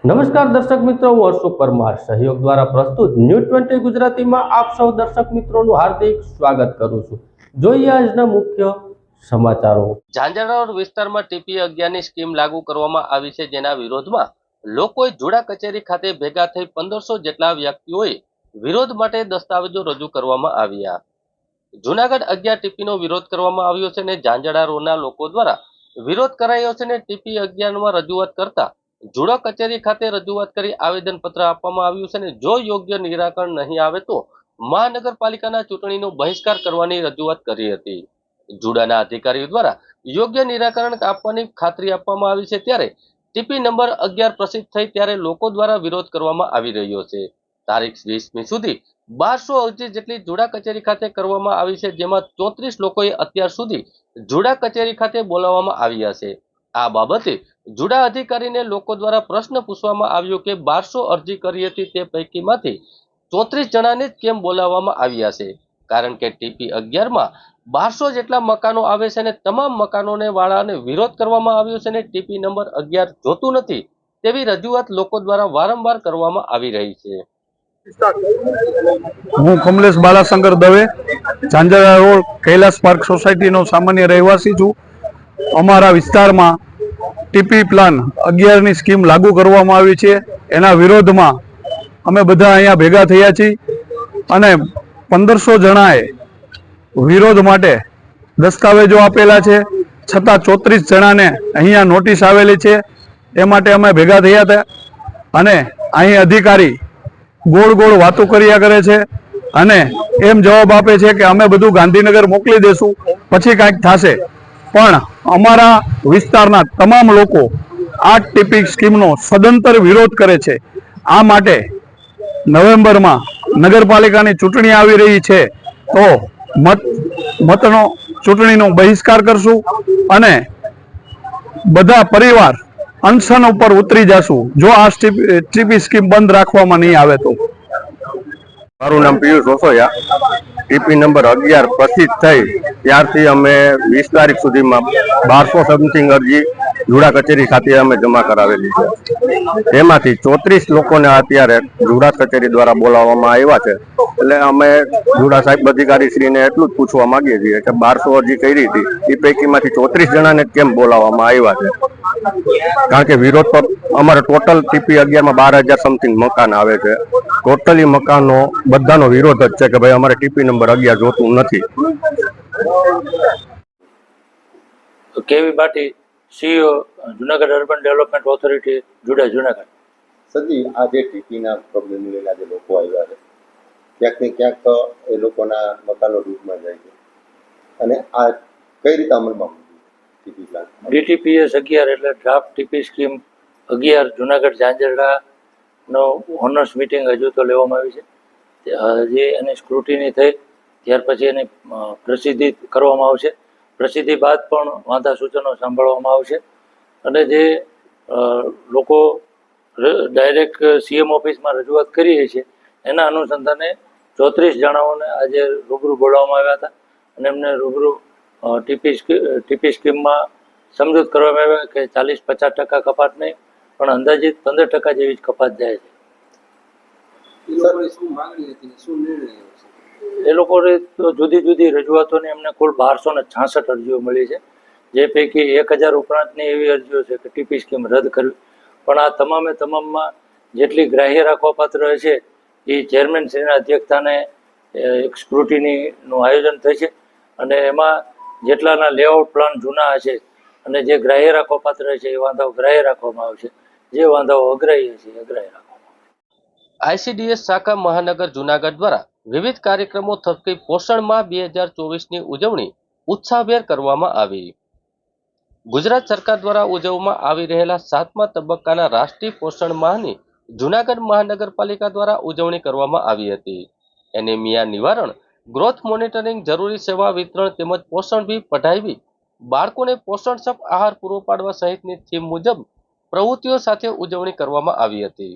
નમસ્કાર દર્શક મિત્રો, હું અશોક પરમાર સહયોગ દ્વારા પ્રસ્તુત ન્યૂઝ 20 ગુજરાતીમાં આપ સૌ દર્શક મિત્રોનું હાર્દિક સ્વાગત કરું છું। જોઈએ આજના મુખ્ય સમાચારો। ઝાંઝર વિસ્તારમાં TP11 ની સ્કીમ લાગુ કરવામાં આવી છે, જેના વિરોધમાં લોકોએ જોડા કચેરી ખાતે ભેગા થઈ 1500 જેટલા વ્યક્તિઓએ વિરોધ માટે દસ્તાવેજો રજૂ કરવામાં આવ્યા। જૂનાગઢ 11 ટીપીનો વિરોધ કરવામાં આવ્યો છે અને ઝાંઝરના લોકો દ્વારા વિરોધ કરાયો છે અને TP11 રજૂઆત કરતા જોડા કચેરી ખાતે રજૂઆત કરી આવેદનપત્ર આપવામાં આવ્યું છે અને જો યોગ્ય નિરાકરણ નહીં આવે તો મહાનગરપાલિકાના ચૂંટણીનો બહિષ્કાર કરવાની રજૂઆત કરી હતી। જોડાના અધિકારીઓ દ્વારા યોગ્ય નિરાકરણ આપવાની ખાતરી આપવામાં આવી છે, ત્યારે ટીપી નંબર 11 પ્રસિદ્ધ થઈ ત્યારે લોકો દ્વારા વિરોધ કરવામાં આવી રહ્યો છે। તારીખ 20મી સુધી 1200 અરજી જેટલી જોડા કચેરી ખાતે કરવામાં આવી છે, જેમાં 34 લોકોએ અત્યાર સુધી જોડા કચેરી ખાતે બોલાવવામાં આવ્યા છે। આ બાબતે જોડા અધિકારીને લોકો દ્વારા પ્રશ્ન પૂછવામાં આવ્યો કે 1200 અરજી કરી હતી, તે પૈકીમાંથી 34 જણાને જ કેમ બોલાવવામાં આવ્યા છે, કારણ કે TP11 માં 1200 જેટલા મકાનો આવે છે અને તમામ મકાનોને વાળાને વિરોધ કરવામાં આવ્યો છે અને ટીપી નંબર 11 જોતું નથી તેવી રજૂઆત લોકો દ્વારા વારંવાર કરવામાં આવી રહી છે। હું કમલેશ બાલાશંકર દવે ઝાંઝર રોડ કૈલાસ પાર્ક સોસાયટીનો સામાન્ય રહેવાસી છું। અમારા વિસ્તારમાં ટીપી પ્લાન 11 ની સ્કીમ લાગુ કરવામાં આવી છે, એના વિરોધમાં અમે બધા અહીંયા ભેગા થયા છીએ અને 1500 જણાએ વિરોધ માટે દસ્તાવેજો આપેલા છે, છતાં 34 જણાને અહીંયા નોટિસ આવેલી છે। એ માટે અમે ભેગા થયા હતા અને અહીં અધિકારી ગોળ ગોળ વાતો કર્યા કરે છે અને એમ જવાબ આપે છે કે અમે બધું ગાંધીનગર મોકલી દેશું, પછી કાંઈક થશે। પણ અમારા વિસ્તારના તમામ લોકો આ ટીપી સ્કીમનો સદંતર વિરોધ કરે છે। આ માટે નવેમ્બરમાં નગરપાલિકાની ચૂંટણી આવી રહી છે, તો ચૂંટણીનો બહિષ્કાર કરશું અને બધા પરિવાર અનશન ઉપર ઉતરી જશું જો આ ટીપી સ્કીમ બંધ રાખવામાં નહીં આવે તો। મારું નામ પિયુષ ઓસોયા। ટીપી નંબર 11 પ્રસિદ્ધ થઈ ત્યારથી અમે 20 તારીખ સુધીમાં 1200 સમથિંગ અરજી જોડા કચેરી ખાતે અમે જમા કરાવેલી છે। તેમાંથી 34 લોકોને અત્યારે જોડા કચેરી દ્વારા બોલાવવામાં આવ્યા છે। એટલે અમે જોડા સાહેબ અધિકારીશ્રીને એટલું જ પૂછવા માંગીએ છીએ કે 1200 અરજી કરી હતી, એ પૈકીમાંથી 34 જણાને કેમ બોલાવવામાં આવ્યા છે, કારણ કે વિરોધ પર અમારે ટોટલ ટીપી 11 માં 12,000 સમથિંગ મકાન આવે છે। ટોટલી મકાનો બધાનો વિરોધ જ છે કે ભાઈ અમારે ટીપી નંબર 11 જોતું નથી। કેવી બાટી CEO Junagadh urban development authority Junagadh. સજી આ જે ટીપીના પ્રોબ્લેમ લઈને આજે લોકો આવ્યા છે, ક્યાંક ને ક્યાંક એ લોકોના મકાનો ડૂબમાં જાય છે અને આ કઈ રીતે અમલમાં ટીપી પ્લાન DTPS 11 એટલે ડ્રાફ્ટ ટીપી સ્કીમ 11 જુનાગઢ ઝાંઝરડાનો ઓનર્સ મિટિંગ હજુ તો લેવામાં આવી છે। જે એની સ્ક્રુટિની થઈ ત્યાર પછી એની પ્રસિદ્ધિ કરવામાં આવશે। પ્રસિદ્ધિ બાદ પણ વાંધા સૂચનો સાંભળવામાં આવશે અને જે લોકો ડાયરેક્ટ CM ઓફિસમાં રજૂઆત કરીએ છીએ એના અનુસંધાને 34 જણાઓને આજે રૂબરૂ બોલાવવામાં આવ્યા હતા અને એમને રૂબરૂ ટીપી સ્કીમમાં સમજૂત કરવામાં આવ્યા કે 40-50% કપાત નહીં, પણ અંદાજિત 15% જેવી જ કપાત જાય છે। એ લોકોને તો જુદી જુદી રજૂઆતોની એમને કુલ 1266 અરજીઓ મળી છે, જે પૈકી 1000 ઉપરાંતની એવી અરજીઓ છે કે ટીપી સ્કીમ રદ કરવી। પણ આ તમામમાં જેટલી ગ્રાહ્ય રાખવા પાત્ર છે એ ચેરમેનશ્રીના અધ્યક્ષતાને એક સ્ક્રુટિનીનું આયોજન થશે અને એમાં જેટલાના લેઆઉટ પ્લાન જૂના હશે અને જે ગ્રાહ્ય રાખવા પાત્ર છે એ વાંધાઓ ગ્રાહ્ય રાખવામાં આવશે, જે વાંધાઓ અગ્રાહ્ય છે એ અગ્રાહ્ય રાખવામાં આવશે। ICDS શાખા મહાનગર જુનાગઢ દ્વારા વિવિધ કાર્યક્રમો થકી પોષણ માહ 2024ની ઉજવણી ઉત્સાહભેર કરવામાં આવી। ગુજરાત સરકાર દ્વારા ઉજવવામાં આવી રહેલા 7મા તબક્કાના રાષ્ટ્રીય પોષણ માહની જુનાગઢ મહાનગરપાલિકા દ્વારા ઉજવણી કરવામાં આવી હતી। એનેમિયા નિવારણ, ગ્રોથ મોનિટરિંગ, જરૂરી સેવા વિતરણ તેમજ પોષણ બી પઢાવી બાળકોને પોષણક્ષમ આહાર પૂરો પાડવા સહિતની થીમ મુજબ પ્રવૃત્તિઓ સાથે ઉજવણી કરવામાં આવી હતી।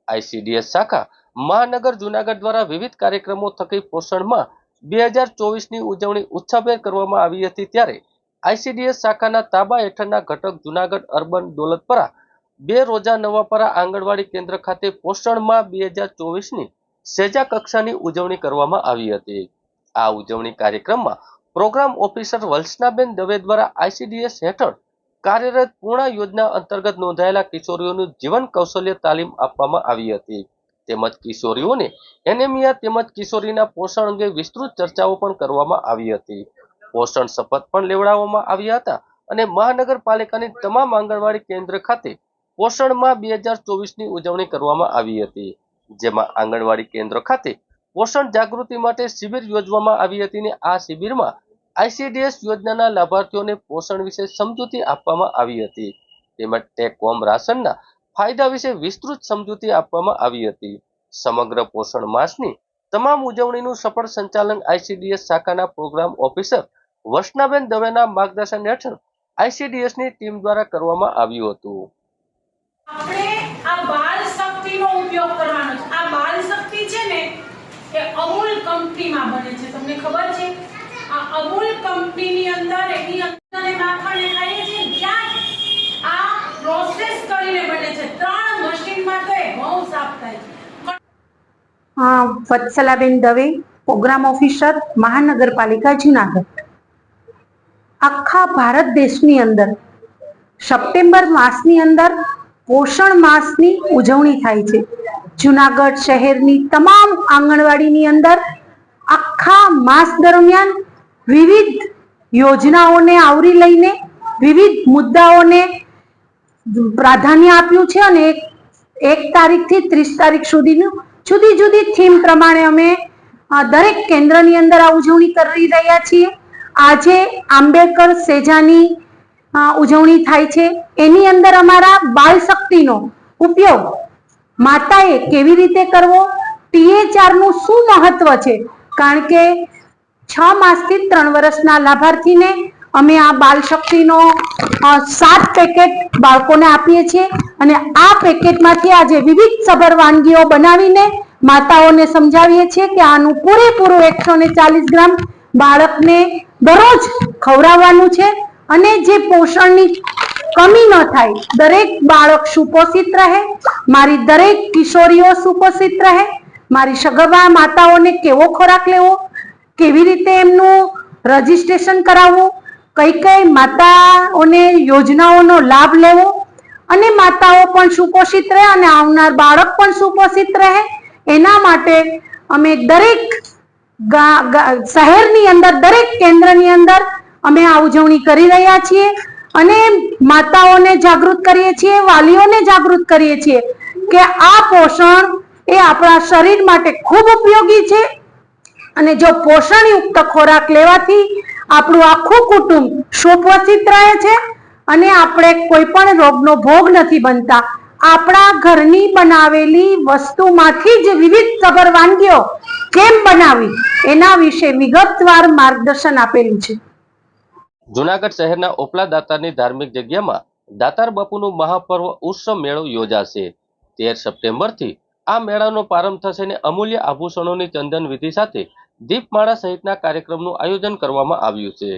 ICDS શાખા મહાનગર જુનાગઢ દ્વારા વિવિધ કાર્યક્રમો થકી પોષણ માહ 2024ની ઉજવણી ઉત્સાહભેર કરવામાં આવી હતી, ત્યારે ICDS શાખાના તાબા હેઠળના ઘટક જુનાગઢ અર્બન દોલતપરા બે રોજા નવાપરા આંગણવાડી કેન્દ્ર ખાતે પોષણમાં 2024ની સેજા કક્ષાની ઉજવણી કરવામાં આવી હતી. આ ઉજવણી કાર્યક્રમમાં પ્રોગ્રામ ઓફિસર વલ્સનાબેન દવે દ્વારા ICDS હેઠળ કાર્યરત પૂર્ણા યોજના અંતર્ગત નોંધાયેલા કિશોરીઓનું જીવન કૌશલ્ય તાલીમ આપવામાં આવી હતી. તેમજ કિશોરીઓને એનેમિયા તેમજ કિશોરીના પોષણ અંગે વિસ્તૃત ચર્ચાઓ પણ કરવામાં આવી હતી. પોષણ શપથ પણ લેવડાવવામાં આવ્યા હતા અને મહાનગરપાલિકાની તમામ આંગણવાડી કેન્દ્ર ખાતે પોષણમાં 2024ની ઉજવણી કરવામાં આવી હતી, જેમાં આંગણવાડી કેન્દ્ર ખાતે પોષણ જાગૃતિ માટે શિબિર યોજવામાં આવી હતી અને આ શિબિરમાં ICDS યોજનાના લાભાર્થીઓને પોષણ વિશે સમજૂતી આપવામાં આવી હતી. તેમજ ટેક હોમ રાશનના ફાયદા વિશે વિસ્તૃત સમજૂતી આપવામાં આવી હતી. સમગ્ર પોષણ માસની તમામ ઉજવણીનું સફળ સંચાલન ICDS શાખાના પ્રોગ્રામ ઓફિસર વર્ષનાબેન દવેના માર્ગદર્શન હેઠળ ICDSની ટીમ દ્વારા કરવામાં આવ્યું હતું. આપણે આ બાલ શક્તિનો ઉપયોગ કરવાનો છે. આ બાલ શક્તિ છે ને એ અમૂલ કંપનીમાં બને છે. તમને ખબર છે? આ અમૂલ કંપનીની અંદર એની અંદર માખણ ખાઈએ છીએ ત્યાં આ પ્રોસેસ કરીને બને છે. 3 મશીનમાં તો એ ઘઉં સાફ થાય છે. વત્સલાબેન દવે, પ્રોગ્રામ ઓફિસર, મહાનગરપાલિકા જુનાગઢ. આખા ભારત દેશની અંદર સપ્ટેમ્બર માસની અંદર પોષણ માસની ઉજવણી થાય છે. જુનાગઢ શહેરની તમામ આંગણવાડીની અંદર આખા માસ દરમિયાન વિવિધ યોજનાઓને આવરી લઈને વિવિધ મુદ્દાઓને પ્રાધાન્ય આપ્યું છે અને 1 તારીખથી 30 તારીખ સુધીનું જુદી જુદી થીમ પ્રમાણે અમે દરેક કેન્દ્રની અંદર આ ઉજવણી કરી રહ્યા છીએ. આજે આંબેડકર સેજાની ઉજવણી થાય છે. એની અંદર અમારા બાળ શક્તિનો ઉપયોગ માતાએ કેવી રીતે કરવો, THR નું શું મહત્વ છે, કારણ કે 6 માસથી 3 વર્ષના લાભાર્થીને અમે આ બાલ શક્તિનો 7 પેકેટ બાળકોને આપીએ છીએ અને આ પેકેટમાંથી આજે વિવિધ સભર વાનગીઓ બનાવીને માતાઓને સમજાવીએ છીએ કે આનું પૂરેપૂરું 140 ગ્રામ બાળકને દરરોજ ખવડાવવાનું છે અને જે પોષણની કમી ન થાય, દરેક બાળક સુપોષિત રહે, મારી દરેક કિશોરીઓ સુપોષિત રહે, મારી સગર્ભા માતાઓને કેવો ખોરાક લેવો, કેવી રીતે એમનું રજીસ્ટ્રેશન કરાવવું, કઈ કઈ માતાઓને યોજનાઓનો લાભ લેવો અને માતાઓ પણ સુપોષિત રહે અને આવનાર બાળક પણ સુપોષિત રહે, એના માટે અમે દરેક શહેરની અંદર દરેક કેન્દ્રની અંદર અમે આ ઉજવણી કરી રહ્યા છીએ અને માતાઓને જાગૃત કરીએ છીએ, વાલીઓને જાગૃત કરીએ છીએ કે આ પોષણ એ આપણા શરીર માટે ખૂબ ઉપયોગી છે અને જો પોષણયુક્ત ખોરાક લેવાથી આપણું આખું કુટુંબ સુપોષિત રહે છે અને આપણે કોઈ પણ રોગનો ભોગ નથી બનતા. આપણા ઘરની બનાવેલી વસ્તુમાંથી જ વિવિધ સભર વાનગીઓ કેમ બનાવવી એના વિશે વિગતવાર માર્ગદર્શન આપેલું છે. જુનાગઢ શહેરના ઓપલા દાતારની ધાર્મિક જગ્યામાં દાતાર બાપુનું મહાપર્વ ઉત્સવ મેળો યોજાશે. 13 સપ્ટેમ્બરથી આ મેળાનો પ્રારંભ થશે અને અમૂલ્ય આભૂષણોની ચંદન વિધિ સાથે દીપમાળા સહિતના કાર્યક્રમનું આયોજન કરવામાં આવ્યું છે.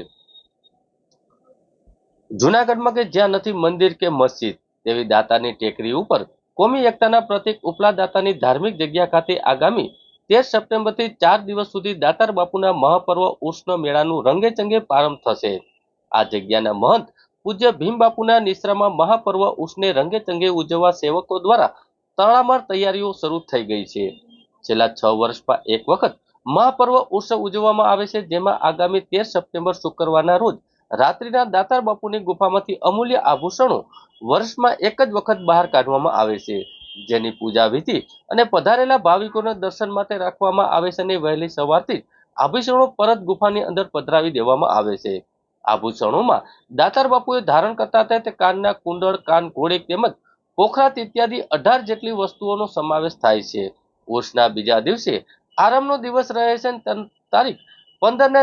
જુનાગઢમાં કે જ્યાં નથી મંદિર કે મસ્જિદ તેવી દાતારની ટેકરી ઉપર કોમી એકતાના પ્રતીક ઉપલા દાતાની ધાર્મિક જગ્યા ખાતે આગામી 13 સપ્ટેમ્બરથી 4 દિવસ સુધી દાતાર બાપુના મહાપર્વ ઉષ્ણ મેળાનું રંગેચંગે પ્રારંભ થશે. આ જગ્યાના મહંત પૂજ્ય ભીમ બાપુના નિશ્રામાં મહાપર્વ ઉષ્ણને રંગેચંગે ઉજવવા સેવકો દ્વારા તડામાર તૈયારીઓ શરૂ થઈ ગઈ છે. છેલ્લા 6 વર્ષમાં એક વખત મહાપર્વ ઉત્સવ ઉજવવામાં આવે છે, જેમાં આગામી 13 સપ્ટેમ્બર શુક્રવારના રોજ રાત્રિના દાતાર બાપુની ગુફામાંથી અમૂલ્ય આભૂષણો વર્ષમાં એક જ વખત બહાર કાઢવામાં આવે છે, જેની પૂજા વિધિ અને પધારેલા ભાવિકોના દર્શન માટે રાખવામાં આવે છે અને વહેલી સવારથી આભૂષણો પરત ગુફાની અંદર પધરાવી દેવામાં આવે છે. આભૂષણોમાં દાતાર બાપુએ ધારણ કરતા હતા તે કાનના કુંડળ, કાન ઘોડી તેમજ પોખરાત ઇત્યાદિ 18 જેટલી વસ્તુઓનો સમાવેશ થાય છે. ઉર્સના બીજા દિવસે આરામનો દિવસ રહે છે. તારીખ 15 ને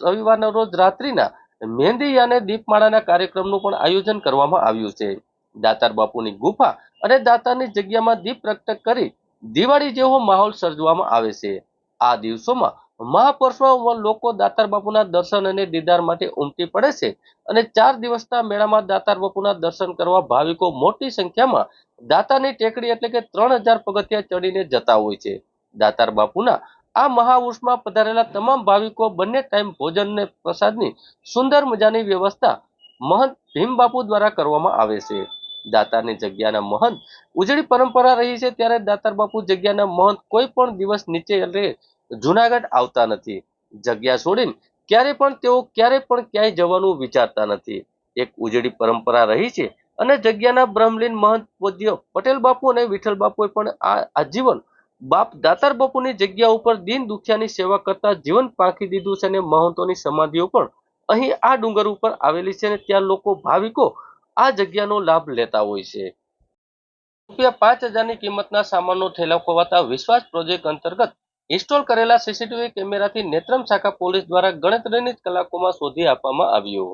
રવિવારના રોજ રાત્રિના મહેંદી અને દીપમાળાના કાર્યક્રમનું પણ આયોજન કરવામાં આવ્યું છે. દાતાર બાપુની ગુફા અને દાતારની જગ્યામાં દીપ પ્રગટ કરી દિવાળી જેવો માહોલ સર્જવામાં આવે છે. આ દિવસોમાં મહાપુરુષમાં લોકો દાતાર બાપુના દર્શન અને દીદાર માટે ઉમટી પડે છે અને 4 દિવસના મેળામાં દાતાર બાપુના દર્શન કરવા ભાવિકો મોટી સંખ્યામાં દાતારની ટેકડી એટલે કે 3000 પગથિયા ચડીને જતા હોય છે. દાતાર બાપુના આ મહાઉર્ષમાં પધારેલા તમામ ભાવિકો બંને ટાઈમ ભોજન અને પ્રસાદની સુંદર મજાની વ્યવસ્થા મહંત ભીમ બાપુ દ્વારા કરવામાં આવે છે. દાતારની જગ્યાના મહંત ઉજળી પરંપરા રહી છે ત્યારે દાતાર બાપુ જગ્યાના મહંત કોઈ પણ દિવસ નીચે એટલે જુનાગઢ આવતા નથી. જગ્યા છોડીને ક્યારે પણ તેઓ ક્યાંય જવાનું વિચારતા નથી. એક ઉજળી પરંપરા રહી છે અને જગ્યાના બ્રહ્મલીન મહંત પૂજ્ય પટેલ બાપુ અને વિઠ્ઠલ બાપુએ પણ આજીવન બાપ દાતાર બાપુની જગ્યા ઉપર દીન દુખિયાની સેવા કરતા જીવન પાંખી દીધું છે અને મહંતોની સમાધિઓ પણ અહીં આ ડુંગર ઉપર આવેલી છે અને ત્યાં લોકો ભાવિકો આ જગ્યાનો લાભ લેતા હોય છે. ₹5000ની કિંમતના સામાનનો ઠેલો ખોવાતા વિશ્વાસ પ્રોજેક્ટ અંતર્ગત ઇન્સ્ટોલ કરેલા સીસીટીવી કેમેરાથી નેત્રમ શાખા પોલીસ દ્વારા ગણતરીની જ કલાકોમાં શોધી આપવામાં આવ્યો.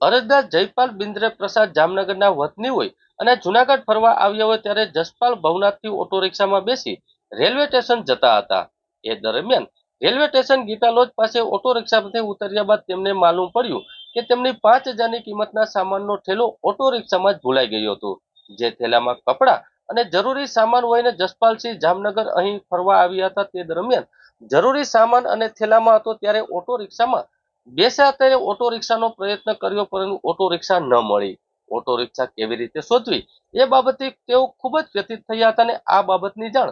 અરજદાર જયપાલ બિન્દ્રે પ્રસાદ જામનગરના વતની હોય અને જુનાગઢ ફરવા આવ્યા હોય ત્યારે જસપાલ ભવનાથથી ઓટો રિક્ષામાં બેસી રેલવે સ્ટેશન જતા હતા. એ દરમિયાન રેલવે સ્ટેશન ગીતા લોજ પાસે ઓટો રિક્ષામાંથી ઉતર્યા બાદ તેમને માલુમ પડ્યું કે તેમની 5000ની કિંમતના સામાનનો ઠેલો ઓટો રિક્ષામાં જ ભૂલાઈ ગયો હતો. જે થેલામાં કપડાં અને જરૂરી સામાન હોઈને જસપાલસિંહ જામનગર અહીં ફરવા આવ્યા હતા. તે દરમિયાન જરૂરી સામાન અને થેલામાં હતો ત્યારે ઓટો રિક્ષામાં બેસ્યા ત્યારે ઓટો રિક્ષાનો પ્રયત્ન કર્યો પરંતુ ઓટો રિક્ષા ન મળી. ઓટો રિક્ષા કેવી રીતે શોધવી એ બાબતે તેઓ ખૂબ જ વ્યથિત થયા હતા અને આ બાબતની જાણ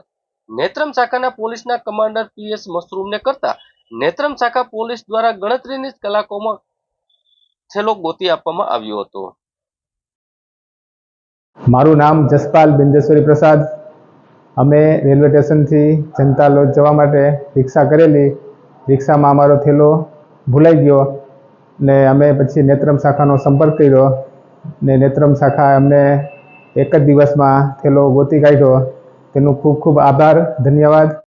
નેત્રમ શાખાના પોલીસના કમાન્ડર PS મશરૂમને કરતા નેત્રમ શાખા પોલીસ દ્વારા ગણતરીની જ કલાકોમાં થેલો ગોતી આપવામાં આવ્યો હતો. મારું નામ જસપાલ બિંદેશ્વરી પ્રસાદ. અમે રેલવે સ્ટેશનથી જનતા લોજ જવા માટે રિક્ષા કરેલી. રિક્ષામાં અમારો થેલો ભૂલાઈ ગયો ને અમે પછી નેત્રમ શાખાનો સંપર્ક કર્યો ને નેત્રમ શાખા અમને એક જ દિવસમાં થેલો ગોતી કાઢ્યો. તેનું ખૂબ ખૂબ આભાર, ધન્યવાદ.